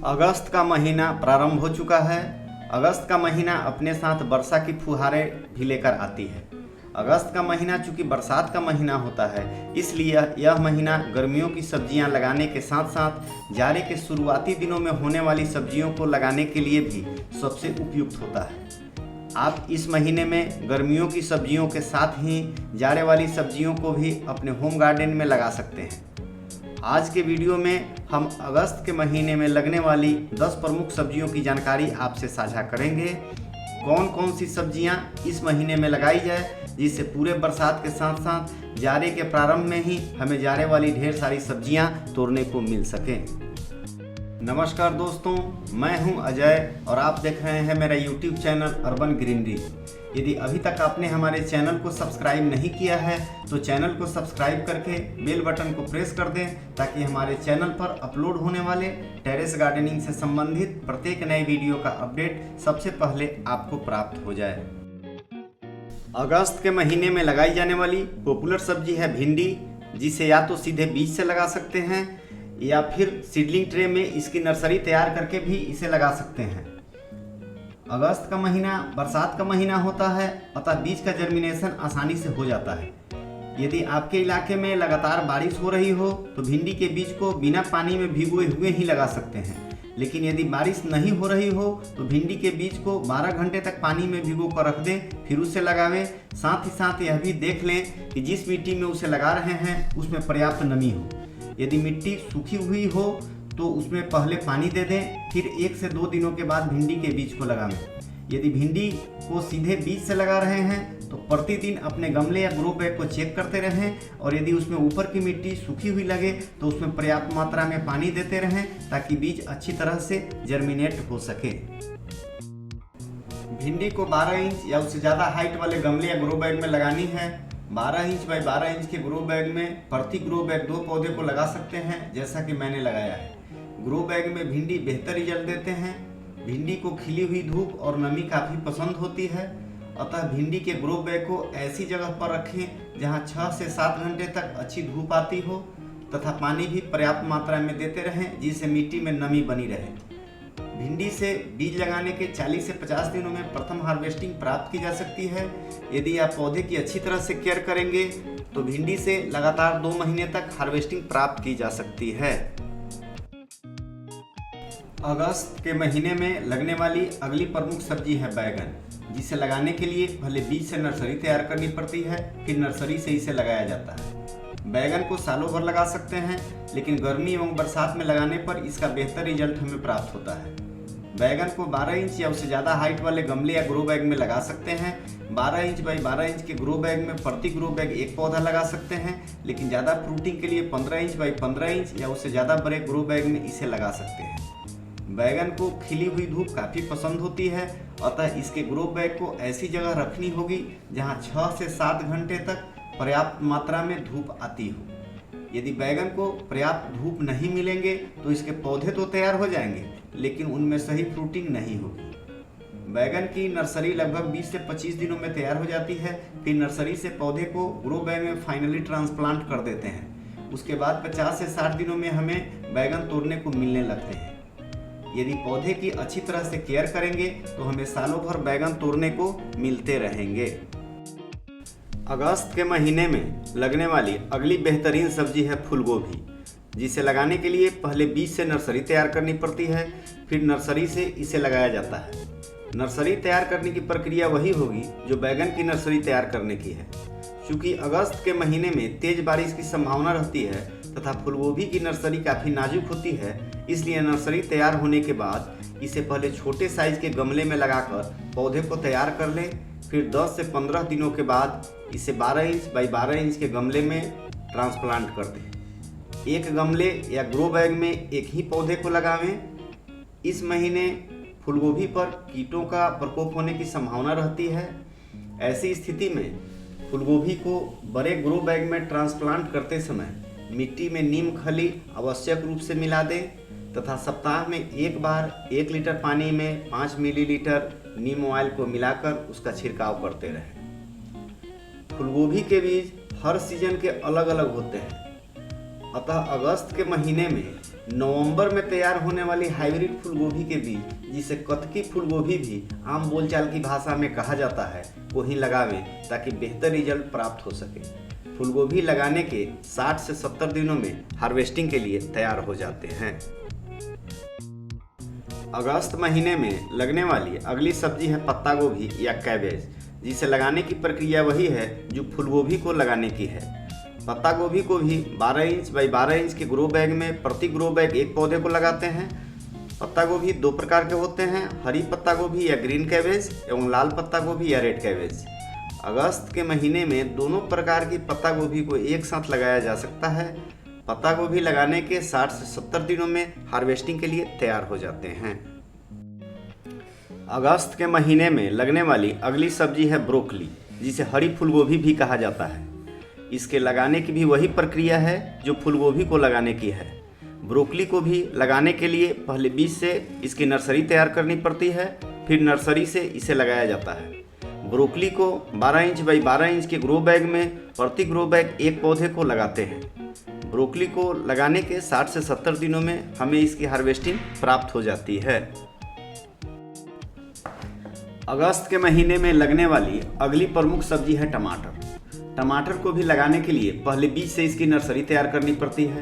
अगस्त का महीना प्रारंभ हो चुका है। अगस्त का महीना अपने साथ वर्षा की फुहारें भी लेकर आती है। अगस्त का महीना चूंकि बरसात का महीना होता है, इसलिए यह महीना गर्मियों की सब्जियां लगाने के साथ साथ जाड़े के शुरुआती दिनों में होने वाली सब्जियों को लगाने के लिए भी सबसे उपयुक्त होता है। आप इस महीने में गर्मियों की सब्जियों के साथ ही जाड़े वाली सब्जियों को भी अपने होम गार्डन में लगा सकते हैं। आज के वीडियो में हम अगस्त के महीने में लगने वाली 10 प्रमुख सब्जियों की जानकारी आपसे साझा करेंगे। कौन कौन सी सब्जियां इस महीने में लगाई जाए जिससे पूरे बरसात के साथ साथ जाड़े के प्रारंभ में ही हमें जाड़े वाली ढेर सारी सब्जियां तोड़ने को मिल सकें। नमस्कार दोस्तों, मैं हूं अजय और आप देख रहे हैं मेरा YouTube चैनल अर्बन ग्रीनरी। यदि अभी तक आपने हमारे चैनल को सब्सक्राइब नहीं किया है तो चैनल को सब्सक्राइब करके बेल बटन को प्रेस कर दें ताकि हमारे चैनल पर अपलोड होने वाले टेरेस गार्डनिंग से संबंधित प्रत्येक नए वीडियो का अपडेट सबसे पहले आपको प्राप्त हो जाए। अगस्त के महीने में लगाई जाने वाली पॉपुलर सब्जी है भिंडी, जिसे या तो सीधे बीज से लगा सकते हैं या फिर सीडलिंग ट्रे में इसकी नर्सरी तैयार करके भी इसे लगा सकते हैं। अगस्त का महीना बरसात का महीना होता है, अतः बीज का जर्मिनेशन आसानी से हो जाता है। यदि आपके इलाके में लगातार बारिश हो रही हो तो भिंडी के बीज को बिना पानी में भिगोए हुए ही लगा सकते हैं, लेकिन यदि बारिश नहीं हो रही हो तो भिंडी के बीज को 12 घंटे तक पानी में भिगो कर रख दें, फिर उसे लगावें। साथ ही साथ यह भी देख लें कि जिस मिट्टी में उसे लगा रहे हैं उसमें पर्याप्त नमी हो। यदि मिट्टी सूखी हुई हो तो उसमें पहले पानी दे दें, फिर 1 से 2 दिनों के बाद भिंडी के बीज को लगावें। यदि भिंडी को सीधे बीज से लगा रहे हैं तो प्रतिदिन अपने गमले या ग्रो बैग को चेक करते रहें और यदि उसमें ऊपर की मिट्टी सूखी हुई लगे तो उसमें पर्याप्त मात्रा में पानी देते रहें ताकि बीज अच्छी तरह से जर्मिनेट हो सके। भिंडी को 12 इंच या उससे ज़्यादा हाइट वाले गमले या ग्रो बैग में लगानी है। 12 इंच बाई 12 इंच के ग्रो बैग में प्रति ग्रो बैग 2 पौधे को लगा सकते हैं, जैसा कि मैंने लगाया है। ग्रो बैग में भिंडी बेहतर रिजल्ट देते हैं। भिंडी को खिली हुई धूप और नमी काफ़ी पसंद होती है, अतः भिंडी के ग्रो बैग को ऐसी जगह पर रखें जहां 6 से 7 घंटे तक अच्छी धूप आती हो तथा पानी भी पर्याप्त मात्रा में देते रहें जिससे मिट्टी में नमी बनी रहे। भिंडी से बीज लगाने के 40 से 50 दिनों में प्रथम हार्वेस्टिंग प्राप्त की जा सकती है। यदि आप पौधे की अच्छी तरह से केयर करेंगे तो भिंडी से लगातार 2 महीने तक हार्वेस्टिंग प्राप्त की जा सकती है। अगस्त के महीने में लगने वाली अगली प्रमुख सब्जी है बैगन, जिसे लगाने के लिए पहले बीज से नर्सरी तैयार करनी पड़ती है, फिर नर्सरी से इसे लगाया जाता है। बैगन को सालों भर लगा सकते हैं, लेकिन गर्मी एवं बरसात में लगाने पर इसका बेहतर रिजल्ट हमें प्राप्त होता है। बैगन को 12 इंच या उससे ज़्यादा हाइट वाले गमले या ग्रो बैग में लगा सकते हैं। 12 इंच बाई 12 इंच के ग्रो बैग में प्रति ग्रो बैग 1 पौधा लगा सकते हैं, लेकिन ज़्यादा फ्रूटिंग के लिए 15 इंच बाई 15 इंच या उससे ज़्यादा बड़े ग्रो बैग में इसे लगा सकते हैं। बैगन को खिली हुई धूप काफ़ी पसंद होती है, अतः इसके ग्रो बैग को ऐसी जगह रखनी होगी जहां 6 से 7 घंटे तक पर्याप्त मात्रा में धूप आती हो। यदि बैगन को पर्याप्त धूप नहीं मिलेंगे तो इसके पौधे तो तैयार हो जाएंगे, लेकिन उनमें सही फ्रूटिंग नहीं होगी। बैगन की नर्सरी लगभग 20 से 25 दिनों में तैयार हो जाती है। फिर नर्सरी से पौधे को ग्रो बैग में फाइनली ट्रांसप्लांट कर देते हैं। उसके बाद 50 से 60 दिनों में हमें बैगन तोड़ने को मिलने लगते हैं। यदि पौधे की अच्छी तरह से केयर करेंगे तो हमें सालों भर बैगन तोड़ने को मिलते रहेंगे। अगस्त के महीने में लगने वाली अगली बेहतरीन सब्जी है फूलगोभी, जिसे लगाने के लिए पहले बीज से नर्सरी तैयार करनी पड़ती है, फिर नर्सरी से इसे लगाया जाता है। नर्सरी तैयार करने की प्रक्रिया वही होगी जो बैगन की नर्सरी तैयार करने की है। चूँकि अगस्त के महीने में तेज बारिश की संभावना रहती है तथा फूलगोभी की नर्सरी काफ़ी नाजुक होती है, इसलिए नर्सरी तैयार होने के बाद इसे पहले छोटे साइज के गमले में लगाकर पौधे को तैयार कर लें। फिर 10 से 15 दिनों के बाद इसे 12 इंच बाई 12 इंच के गमले में ट्रांसप्लांट कर दें। एक गमले या ग्रो बैग में एक ही पौधे को लगावें। इस महीने फूलगोभी पर कीटों का प्रकोप होने की संभावना रहती है। ऐसी स्थिति में फूलगोभी को बड़े ग्रो बैग में ट्रांसप्लांट करते समय मिट्टी में नीम खली आवश्यक रूप से मिला दें तथा सप्ताह में एक बार 1 लीटर पानी में 5 मिलीलीटर नीम ऑयल को मिलाकर उसका छिड़काव करते रहें। फूलगोभी के बीज हर सीजन के अलग अलग होते हैं, अतः अगस्त के महीने में नवंबर में तैयार होने वाली हाइब्रिड फूलगोभी के बीज, जिसे कतकी फूलगोभी भी आम बोलचाल की भाषा में कहा जाता है, को ही लगावें ताकि बेहतर रिजल्ट प्राप्त हो सके। फूलगोभी लगाने के 60 से 70 दिनों में हार्वेस्टिंग के लिए तैयार हो जाते हैं। अगस्त महीने में लगने वाली अगली सब्जी है पत्ता गोभी या कैबेज, जिसे लगाने की प्रक्रिया वही है जो फूलगोभी को लगाने की है। पत्ता गोभी को भी 12 इंच बाई 12 इंच के ग्रो बैग में प्रति ग्रो बैग एक पौधे को लगाते हैं। पत्ता गोभी दो प्रकार के होते हैं, हरी पत्ता गोभी या ग्रीन कैबेज एवं लाल पत्ता गोभी या रेड कैबेज। अगस्त के महीने में दोनों प्रकार की पत्ता गोभी को एक साथ लगाया जा सकता है। पत्ता गोभी लगाने के 60 से 70 दिनों में हार्वेस्टिंग के लिए तैयार हो जाते हैं। अगस्त के महीने में लगने वाली अगली सब्जी है ब्रोकली, जिसे हरी फूलगोभी भी कहा जाता है। इसके लगाने की भी वही प्रक्रिया है जो फूलगोभी को लगाने की है। ब्रोकली को भी लगाने के लिए पहले बीज से इसकी नर्सरी तैयार करनी पड़ती है, फिर नर्सरी से इसे लगाया जाता है। ब्रोकली को 12 इंच बाई 12 इंच के ग्रो बैग में प्रति ग्रो बैग एक पौधे को लगाते हैं। ब्रोकली को लगाने के 60 से 70 दिनों में हमें इसकी हार्वेस्टिंग प्राप्त हो जाती है। अगस्त के महीने में लगने वाली अगली प्रमुख सब्जी है टमाटर। टमाटर को भी लगाने के लिए पहले बीज से इसकी नर्सरी तैयार करनी पड़ती है।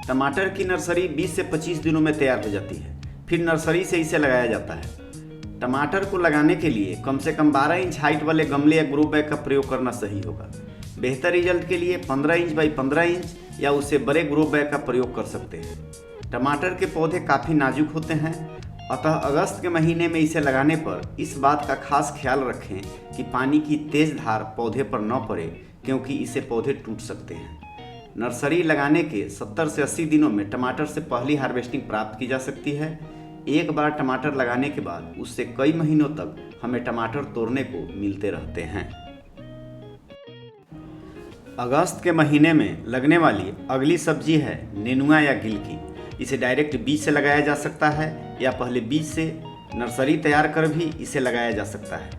टमाटर की नर्सरी 20 से 25 दिनों में तैयार हो जाती है, फिर नर्सरी से इसे लगाया जाता है। टमाटर को लगाने के लिए कम से कम 12 इंच हाइट वाले गमले या ग्रो बैग का प्रयोग करना सही होगा। बेहतर रिजल्ट के लिए 15 इंच बाई 15 इंच या उससे बड़े ग्रो बैग का प्रयोग कर सकते हैं। टमाटर के पौधे काफ़ी नाजुक होते हैं, अतः अगस्त के महीने में इसे लगाने पर इस बात का खास ख्याल रखें कि पानी की तेज धार पौधे पर न पड़े, क्योंकि इससे पौधे टूट सकते हैं। नर्सरी लगाने के 70 से 80 दिनों में टमाटर से पहली हार्वेस्टिंग प्राप्त की जा सकती है। एक बार टमाटर लगाने के बाद उससे कई महीनों तक हमें टमाटर तोड़ने को मिलते रहते हैं। अगस्त के महीने में लगने वाली अगली सब्जी है नेनुआ या गिलकी। इसे डायरेक्ट बीज से लगाया जा सकता है या पहले बीज से नर्सरी तैयार कर भी इसे लगाया जा सकता है।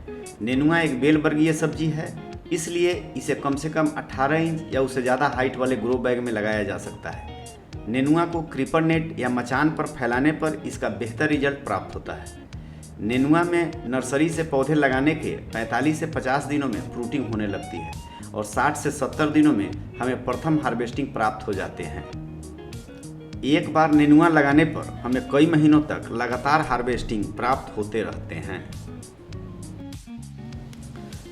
नेनुआ एक बेल वर्गीय सब्जी है, इसलिए इसे कम से कम 18 इंच या उससे ज़्यादा हाइट वाले ग्रो बैग में लगाया जा सकता है। नेनुआ को क्रीपर नेट या मचान पर फैलाने पर इसका बेहतर रिजल्ट प्राप्त होता है। नेनुआ में नर्सरी से पौधे लगाने के 45 से 50 दिनों में फ्रूटिंग होने लगती है और 60 से 70 दिनों में हमें प्रथम हार्वेस्टिंग प्राप्त हो जाते हैं। एक बार नेनुआ लगाने पर हमें कई महीनों तक लगातार हार्वेस्टिंग प्राप्त होते रहते हैं।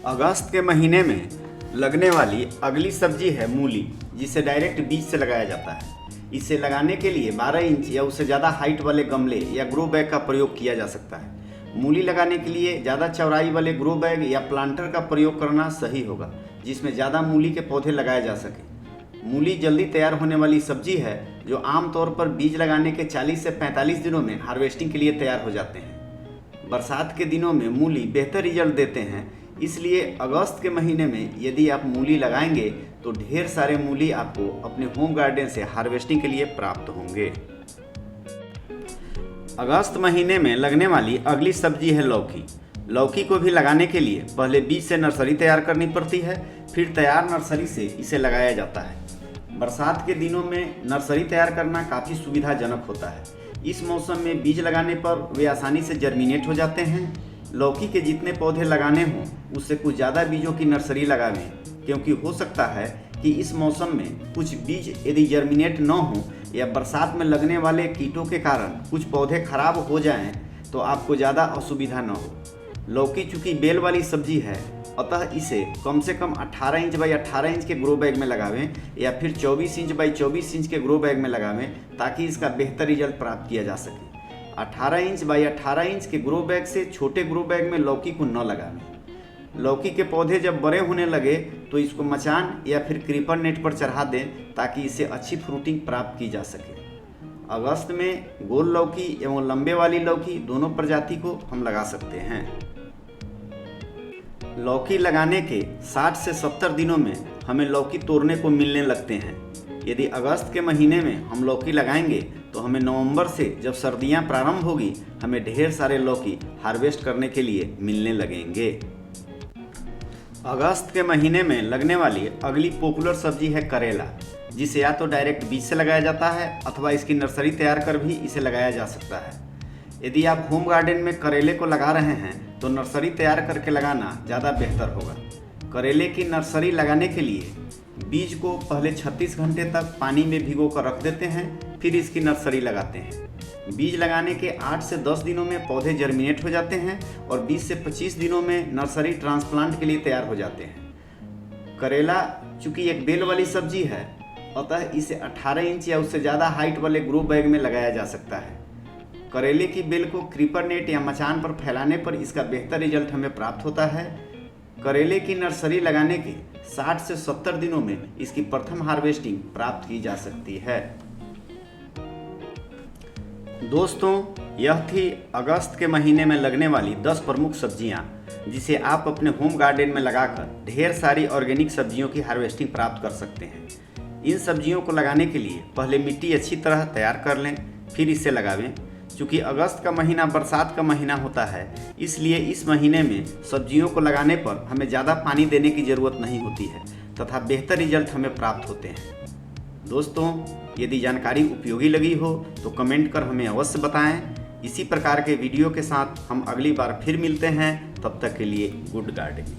अगस्त के महीने में लगने वाली अगली सब्जी है मूली, जिसे डायरेक्ट बीज से लगाया जाता है। इसे लगाने के लिए 12 इंच या उससे ज़्यादा हाइट वाले गमले या ग्रो बैग का प्रयोग किया जा सकता है। मूली लगाने के लिए ज़्यादा चौड़ाई वाले ग्रो बैग या प्लांटर का प्रयोग करना सही होगा, जिसमें ज़्यादा मूली के पौधे लगाए जा सकें। मूली जल्दी तैयार होने वाली सब्जी है जो आमतौर पर बीज लगाने के 40 से 45 दिनों में हार्वेस्टिंग के लिए तैयार हो जाते हैं। बरसात के दिनों में मूली बेहतर रिजल्ट देते हैं, इसलिए अगस्त के महीने में यदि आप मूली लगाएंगे तो ढेर सारे मूली आपको अपने होम गार्डन से हार्वेस्टिंग के लिए प्राप्त होंगे। अगस्त महीने में लगने वाली अगली सब्जी है लौकी। लौकी को भी लगाने के लिए पहले बीज से नर्सरी तैयार करनी पड़ती है, फिर तैयार नर्सरी से इसे लगाया जाता है। बरसात के दिनों में नर्सरी तैयार करना काफ़ी सुविधाजनक होता है। इस मौसम में बीज लगाने पर वे आसानी से जर्मिनेट हो जाते हैं। लौकी के जितने पौधे लगाने हों उससे कुछ ज़्यादा बीजों की नर्सरी लगावें, क्योंकि हो सकता है कि इस मौसम में कुछ बीज यदि जर्मिनेट न हो या बरसात में लगने वाले कीटों के कारण कुछ पौधे खराब हो जाएं तो आपको ज़्यादा असुविधा न हो। लौकी चूँकि बेल वाली सब्जी है, अतः इसे कम से कम 18 इंच बाई 18 इंच के ग्रो बैग में लगावें या फिर 24 इंच बाई 24 इंच के ग्रो बैग में लगावें, ताकि इसका बेहतर रिजल्ट प्राप्त किया जा सके। 18 इंच बाई 18 इंच के ग्रो बैग से छोटे ग्रो बैग में लौकी को न लगावें। लौकी के पौधे जब बड़े होने लगे तो इसको मचान या फिर क्रीपर नेट पर चढ़ा दें, ताकि इसे अच्छी फ्रूटिंग प्राप्त की जा सके। अगस्त में गोल लौकी एवं लंबे वाली लौकी दोनों प्रजाति को हम लगा सकते हैं। लौकी लगाने के 60 से 70 दिनों में हमें लौकी तोड़ने को मिलने लगते हैं। यदि अगस्त के महीने में हम लौकी लगाएंगे तो हमें नवंबर से जब सर्दियां प्रारंभ होगी हमें ढेर सारे लौकी हार्वेस्ट करने के लिए मिलने लगेंगे। अगस्त के महीने में लगने वाली अगली पॉपुलर सब्जी है करेला। जिसे या तो डायरेक्ट बीज से लगाया जाता है अथवा इसकी नर्सरी तैयार कर भी इसे लगाया जा सकता है। यदि आप होम गार्डन में करेले को लगा रहे हैं तो नर्सरी तैयार करके लगाना ज़्यादा बेहतर होगा। करेले की नर्सरी लगाने के लिए बीज को पहले 36 घंटे तक पानी में भिगो कर रख देते हैं, फिर इसकी नर्सरी लगाते हैं। बीज लगाने के 8 से 10 दिनों में पौधे जर्मिनेट हो जाते हैं और 20 से 25 दिनों में नर्सरी ट्रांसप्लांट के लिए तैयार हो जाते हैं। करेला चूँकि एक बेल वाली सब्जी है, अतः इसे 18 इंच या उससे ज़्यादा हाइट वाले ग्रो बैग में लगाया जा सकता है। करेले की बेल को क्रीपर नेट या मचान पर फैलाने पर इसका बेहतर रिजल्ट हमें प्राप्त होता है। करेले की नर्सरी लगाने के 60 से 70 दिनों में इसकी प्रथम हार्वेस्टिंग प्राप्त की जा सकती है। दोस्तों, यह थी अगस्त के महीने में लगने वाली 10 प्रमुख सब्जियां, जिसे आप अपने होम गार्डन में लगाकर ढेर सारी ऑर्गेनिक सब्जियों की हार्वेस्टिंग प्राप्त कर सकते हैं। इन सब्जियों को लगाने के लिए पहले मिट्टी अच्छी तरह तैयार कर लें, फिर इसे लगावें। चूँकि अगस्त का महीना बरसात का महीना होता है, इसलिए इस महीने में सब्जियों को लगाने पर हमें ज़्यादा पानी देने की ज़रूरत नहीं होती है तथा बेहतर रिजल्ट हमें प्राप्त होते हैं। दोस्तों, यदि जानकारी उपयोगी लगी हो तो कमेंट कर हमें अवश्य बताएं। इसी प्रकार के वीडियो के साथ हम अगली बार फिर मिलते हैं। तब तक के लिए गुड गार्डनिंग।